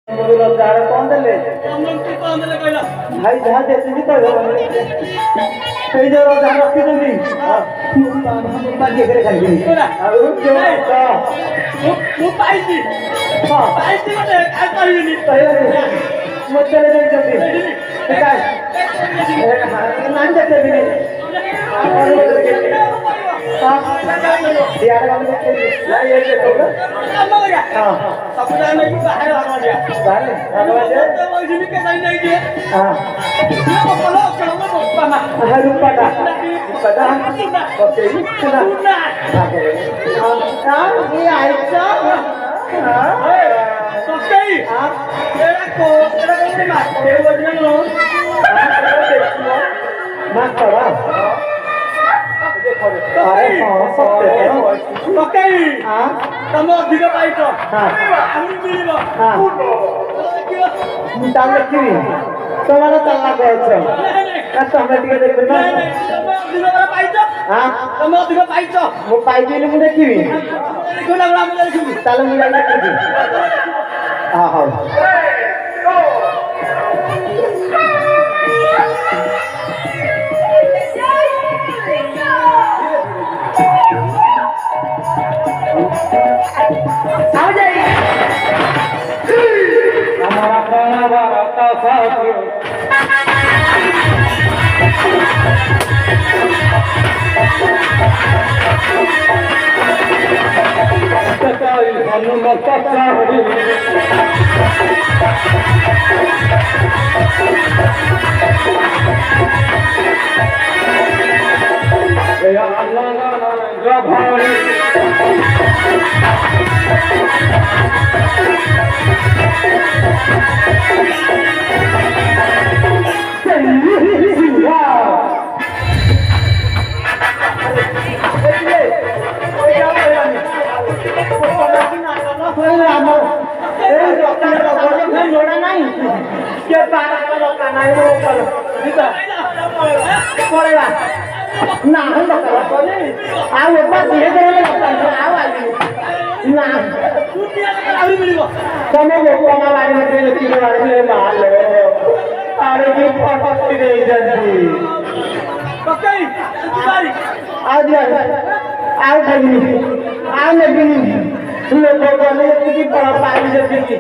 रोजगार कौन दले कहला भाई जहाँ देती तो कई जो रोजगार रखी जल्दी हम बाजी करे खाली अब रुक जाओ वो पाइती हाँ पाइती मत काय करिनी पहले मत चले जाओ जल्दी काय नाम देते भी नहीं यार हम यार ये देखो हां सब जाने की बाहर आ गया बाहर आवाज है तो वही के नहीं नहीं दिए हां ये बोलो चलो बोलता ना रुपटा ओके सुनना हां ये आइसा हां तो कई तेरा को नहीं मार ये वजन लो मत करा अरे हाँ सकते तो कई हाँ तम अधिक पाइतो हाँ हम मिलिबो हाँ ताले की तुम्हारा चलना कौन ना समय टिके देखबे ना तम अधिक पाइतो हाँ तम अधिक पाइतो वो पाइबे मु देखिबी देखो ना हम देखिबी ताले मु जाई देखिबी हाँ हाँ आ जाइए हमारा गाना बाराता साथियों सताई हनुमत चाहरी या अल्लाह ना गभारी ना हम आओ एक बार धीरे धीरे आओ ना अभी मिलिबो તમે લોકોના વાળી માટે લખીને વાળી માલ અરે જે ફોટોથી રહી જતી तो कई बारी आज આવ થઈ આવ ને બી લોકો બોલે કે બડા પાઈ જતી